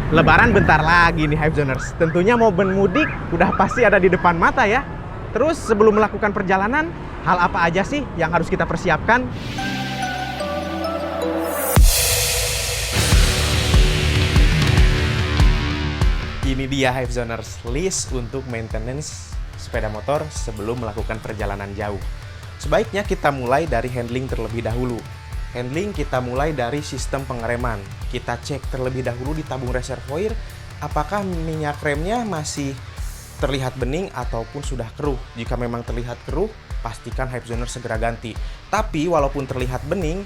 Lebaran bentar lagi nih Hypezoners. Tentunya momen mudik udah pasti ada di depan mata ya. Terus sebelum melakukan perjalanan, hal apa aja sih yang harus kita persiapkan? Ini dia Hypezoners, list untuk maintenance sepeda motor sebelum melakukan perjalanan jauh. Sebaiknya kita mulai dari handling terlebih dahulu. Handling kita mulai dari sistem pengereman. Kita cek terlebih dahulu di tabung reservoir apakah minyak remnya masih terlihat bening ataupun sudah keruh. Jika memang terlihat keruh, pastikan Hypezoners segera ganti. Tapi walaupun terlihat bening,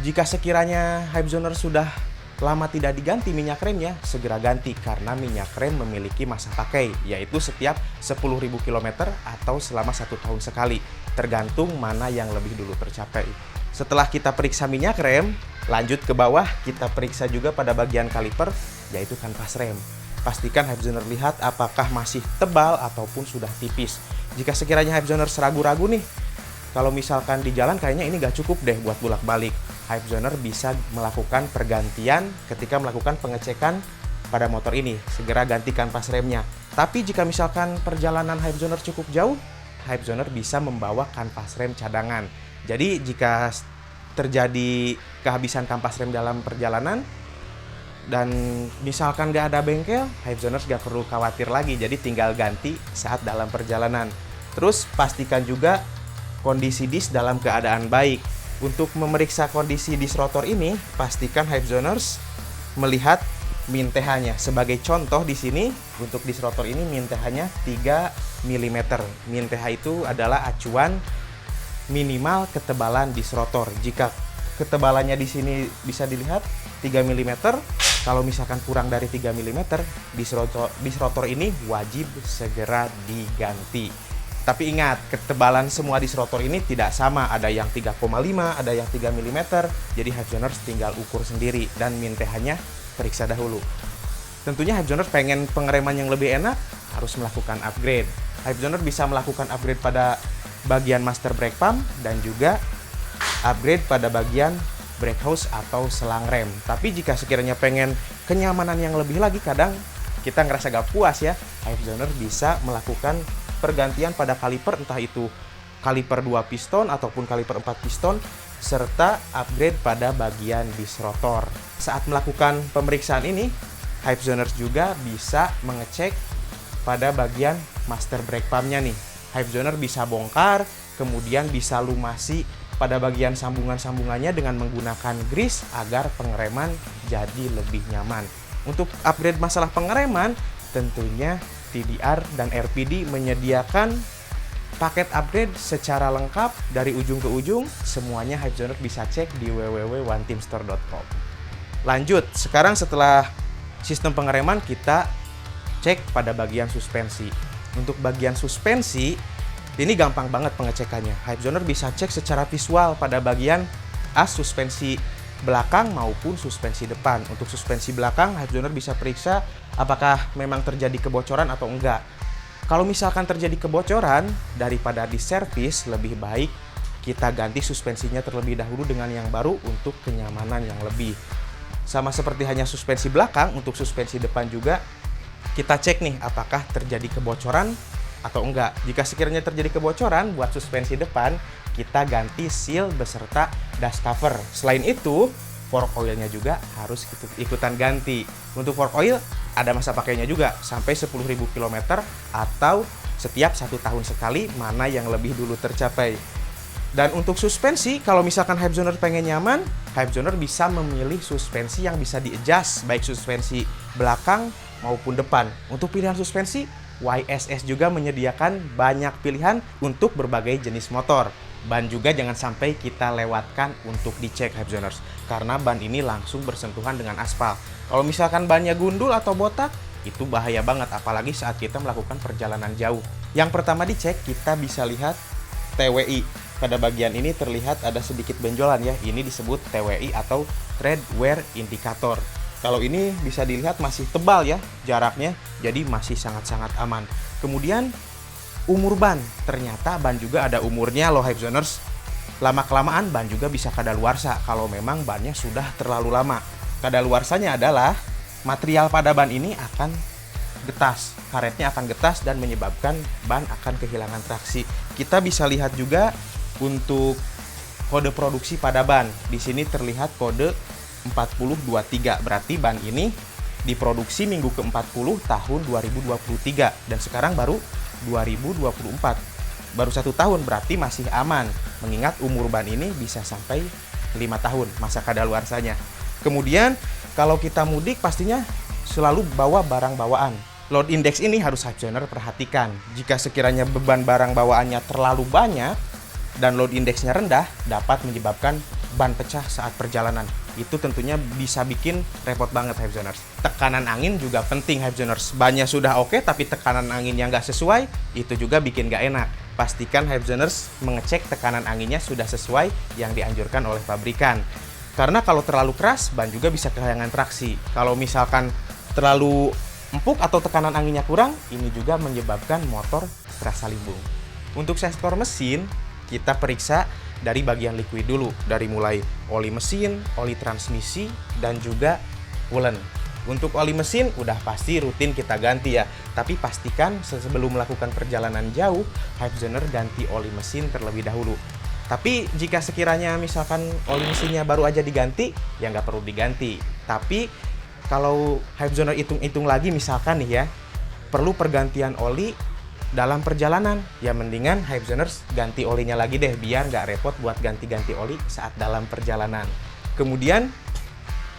jika sekiranya Hypezoners sudah lama tidak diganti minyak remnya, segera ganti karena minyak rem memiliki masa pakai, yaitu setiap 10.000 km atau selama 1 tahun sekali, tergantung mana yang lebih dulu tercapai. Setelah kita periksa minyak rem, lanjut ke bawah, kita periksa juga pada bagian kaliper, yaitu kanvas rem. Pastikan Hypezoners lihat apakah masih tebal ataupun sudah tipis. Jika sekiranya Hypezoners ragu-ragu nih, kalau misalkan di jalan kayaknya ini gak cukup deh buat bolak-balik, Hypezoners bisa melakukan pergantian ketika melakukan pengecekan pada motor ini. Segera ganti kanvas remnya. Tapi jika misalkan perjalanan Hypezoners cukup jauh, Hypezoners bisa membawa kanvas rem cadangan. Jadi jika terjadi kehabisan kanvas rem dalam perjalanan dan misalkan gak ada bengkel, Hypezoners gak perlu khawatir lagi. Jadi tinggal ganti saat dalam perjalanan. Terus pastikan juga kondisi disk dalam keadaan baik. Untuk memeriksa kondisi disk rotor ini, pastikan Hypezoners melihat min TH-nya. Sebagai contoh di sini, untuk disk rotor ini min TH-nya 3 mm. Min TH itu adalah acuan minimal ketebalan disk rotor. Jika ketebalannya di sini bisa dilihat 3 mm, kalau misalkan kurang dari 3 mm, disk rotor ini wajib segera diganti. Tapi ingat, ketebalan semua disk rotor ini tidak sama. Ada yang 3,5, ada yang 3 mm. Jadi Hypezoners tinggal ukur sendiri dan min TH-nya periksa dahulu. Tentunya Hypezoners pengen pengereman yang lebih enak, harus melakukan upgrade. Hypezoners bisa melakukan upgrade pada bagian master brake pump dan juga upgrade pada bagian brake hose atau selang rem. Tapi jika sekiranya pengen kenyamanan yang lebih lagi, kadang kita ngerasa gak puas ya, Hypezoners bisa melakukan pergantian pada kaliper, entah itu kaliper 2 piston ataupun kaliper 4 piston, serta upgrade pada bagian disk rotor. Saat melakukan pemeriksaan ini, Hypezoners juga bisa mengecek pada bagian master brake pump-nya nih. Hypezoners bisa bongkar, kemudian bisa lumasi pada bagian sambungan-sambungannya dengan menggunakan grease agar pengereman jadi lebih nyaman. Untuk upgrade masalah pengereman, tentunya TDR dan RPD menyediakan paket upgrade secara lengkap dari ujung ke ujung. Semuanya Hypezoners bisa cek di www.oneteamstore.com. Lanjut, sekarang setelah sistem pengereman, kita cek pada bagian suspensi. Untuk bagian suspensi, ini gampang banget pengecekannya. Hypezoners bisa cek secara visual pada bagian as suspensi belakang maupun suspensi depan. Untuk suspensi belakang, Hypezoners bisa periksa apakah memang terjadi kebocoran atau enggak. Kalau misalkan terjadi kebocoran, daripada diservis, lebih baik kita ganti suspensinya terlebih dahulu dengan yang baru untuk kenyamanan yang lebih. Sama seperti hanya suspensi belakang, untuk suspensi depan juga kita cek nih apakah terjadi kebocoran atau enggak. Jika sekiranya terjadi kebocoran buat suspensi depan, kita ganti seal beserta dust cover. Selain itu, fork oilnya juga harus ikutan ganti. Untuk fork oil ada masa pakainya juga sampai 10.000 km atau setiap 1 tahun sekali, mana yang lebih dulu tercapai. Dan untuk suspensi, kalau misalkan Hypezoners pengen nyaman, Hypezoners bisa memilih suspensi yang bisa di-adjust, baik suspensi belakang maupun depan. Untuk pilihan suspensi, YSS juga menyediakan banyak pilihan untuk berbagai jenis motor. Ban juga jangan sampai kita lewatkan untuk dicek Hypezoners, karena ban ini langsung bersentuhan dengan aspal. Kalau misalkan bannya gundul atau botak, itu bahaya banget, apalagi saat kita melakukan perjalanan jauh. Yang pertama dicek, kita bisa lihat TWI. Pada bagian ini terlihat ada sedikit benjolan ya, ini disebut TWI atau Tread Wear Indicator. Kalau ini bisa dilihat masih tebal ya jaraknya, jadi masih sangat-sangat aman. Kemudian umur ban, ternyata ban juga ada umurnya loh Hypezoners. Lama-kelamaan ban juga bisa kadaluarsa kalau memang bannya sudah terlalu lama. Kadaluarsanya adalah material pada ban ini akan getas, karetnya akan getas dan menyebabkan ban akan kehilangan traksi. Kita bisa lihat juga untuk kode produksi pada ban. Di sini terlihat kode 4023, berarti ban ini diproduksi minggu ke-40 tahun 2023 dan sekarang baru 2024. Baru 1 tahun, berarti masih aman, mengingat umur ban ini bisa sampai 5 tahun masa kadaluarsanya. Kemudian kalau kita mudik pastinya selalu bawa barang bawaan. Load index ini harus Hypezoner perhatikan. Jika sekiranya beban barang bawaannya terlalu banyak dan load indexnya rendah, dapat menyebabkan ban pecah saat perjalanan. Itu tentunya bisa bikin repot banget Hypezoners. Tekanan angin juga penting Hypezoners. Bannya sudah oke, tapi tekanan angin yang nggak sesuai, itu juga bikin nggak enak. Pastikan Hypezoners mengecek tekanan anginnya sudah sesuai yang dianjurkan oleh pabrikan. Karena kalau terlalu keras, ban juga bisa kehilangan traksi. Kalau misalkan terlalu empuk atau tekanan anginnya kurang, ini juga menyebabkan motor terasa limbung. Untuk sektor mesin, kita periksa dari bagian liquid dulu, dari mulai oli mesin, oli transmisi, dan juga coolant. Untuk oli mesin udah pasti rutin kita ganti ya, tapi pastikan sebelum melakukan perjalanan jauh, Hypezoner ganti oli mesin terlebih dahulu. Tapi jika sekiranya misalkan oli mesinnya baru aja diganti, ya nggak perlu diganti. Tapi kalau Hypezoner hitung-hitung lagi misalkan nih ya, perlu pergantian oli dalam perjalanan, ya mendingan Hypezoners ganti olinya lagi deh, biar nggak repot buat ganti-ganti oli saat dalam perjalanan. Kemudian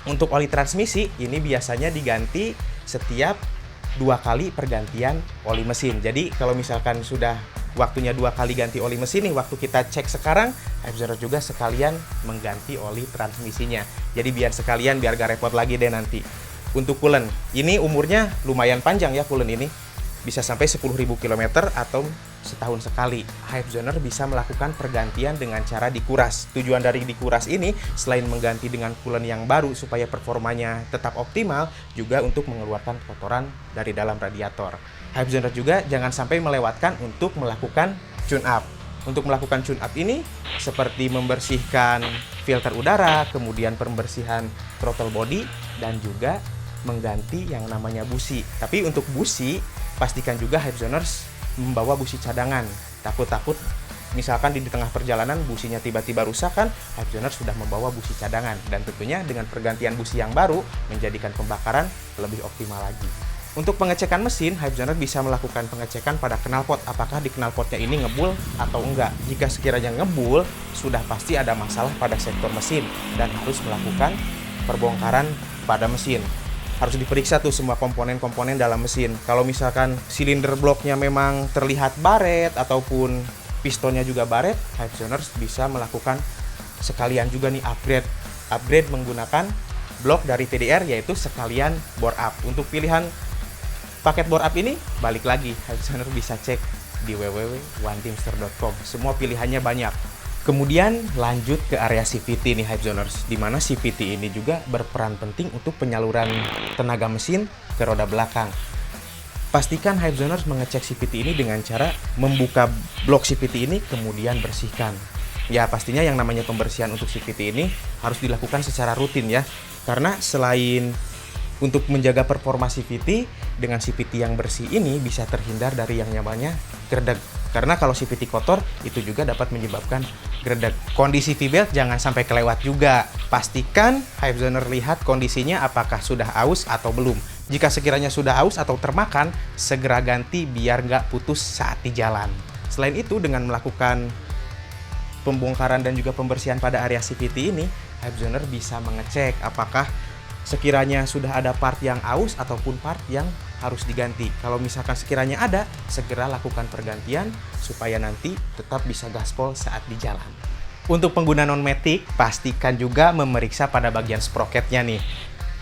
untuk oli transmisi ini biasanya diganti setiap 2 kali pergantian oli mesin. Jadi kalau misalkan sudah waktunya 2 kali ganti oli mesin nih, waktu kita cek sekarang, Hypezoners juga sekalian mengganti oli transmisinya. Jadi biar sekalian, biar gak repot lagi deh nanti. Untuk coolant, ini umurnya lumayan panjang ya coolant ini. Bisa sampai 10.000 km atau setahun sekali. Hypezoner bisa melakukan pergantian dengan cara dikuras. Tujuan dari dikuras ini selain mengganti dengan coolant yang baru supaya performanya tetap optimal, juga untuk mengeluarkan kotoran dari dalam radiator. Hypezoner juga jangan sampai melewatkan untuk melakukan tune up. Untuk melakukan tune up ini seperti membersihkan filter udara, kemudian pembersihan throttle body, dan juga mengganti yang namanya busi. Tapi untuk busi, pastikan juga Hypezoners membawa busi cadangan. Takut-takut misalkan di tengah perjalanan businya tiba-tiba rusak kan, Hypezoners sudah membawa busi cadangan. Dan tentunya dengan pergantian busi yang baru menjadikan pembakaran lebih optimal lagi. Untuk pengecekan mesin, Hypezoners bisa melakukan pengecekan pada knalpot. Apakah di knalpotnya ini ngebul atau enggak. Jika sekiranya ngebul, sudah pasti ada masalah pada sektor mesin dan harus melakukan perbongkaran pada mesin. Harus diperiksa tuh semua komponen-komponen dalam mesin. Kalau misalkan silinder bloknya memang terlihat baret ataupun pistonnya juga baret, Hypezoners bisa melakukan sekalian juga nih upgrade menggunakan blok dari TDR, yaitu sekalian bore up. Untuk pilihan paket bore up ini balik lagi Hypezoners bisa cek di www.oneteamster.com. Semua pilihannya banyak. Kemudian lanjut ke area CVT nih Hypezoners, di mana CVT ini juga berperan penting untuk penyaluran tenaga mesin ke roda belakang. Pastikan Hypezoners mengecek CVT ini dengan cara membuka blok CVT ini kemudian bersihkan. Ya pastinya yang namanya pembersihan untuk CVT ini harus dilakukan secara rutin ya, karena selain untuk menjaga performa CVT, dengan CVT yang bersih ini bisa terhindar dari yang namanya gerdeg. Karena kalau CVT kotor, itu juga dapat menyebabkan gerdeg. Kondisi V-belt jangan sampai kelewat juga. Pastikan Hypezoner lihat kondisinya apakah sudah aus atau belum. Jika sekiranya sudah aus atau termakan, segera ganti biar nggak putus saat di jalan. Selain itu, dengan melakukan pembongkaran dan juga pembersihan pada area CVT ini, Hypezoner bisa mengecek apakah sekiranya sudah ada part yang aus ataupun part yang harus diganti. Kalau misalkan sekiranya ada, segera lakukan pergantian supaya nanti tetap bisa gaspol saat di jalan. Untuk pengguna non-matic, pastikan juga memeriksa pada bagian sprocketnya nih.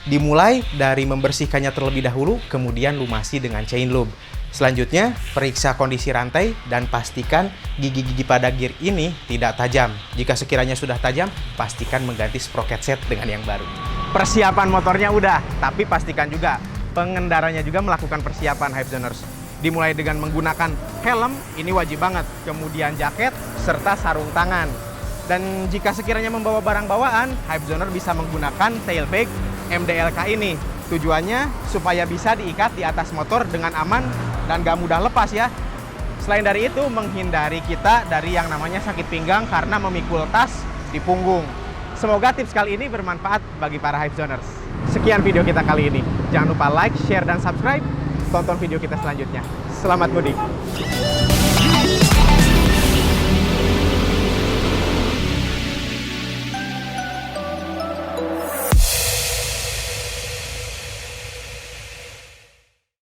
Dimulai dari membersihkannya terlebih dahulu, kemudian lumasi dengan chain lube. Selanjutnya, periksa kondisi rantai dan pastikan gigi-gigi pada gear ini tidak tajam. Jika sekiranya sudah tajam, pastikan mengganti sprocket set dengan yang baru. Persiapan motornya udah, tapi pastikan juga pengendaranya juga melakukan persiapan Hypezoners. Dimulai dengan menggunakan helm, ini wajib banget. Kemudian jaket, serta sarung tangan. Dan jika sekiranya membawa barang bawaan, Hypezoner bisa menggunakan tailbag MDLK ini. Tujuannya supaya bisa diikat di atas motor dengan aman dan gak mudah lepas ya. Selain dari itu, menghindari kita dari yang namanya sakit pinggang karena memikul tas di punggung. Semoga tips kali ini bermanfaat bagi para Hypezoners. Sekian video kita kali ini. Jangan lupa like, share, dan subscribe. Tonton video kita selanjutnya. Selamat mudik!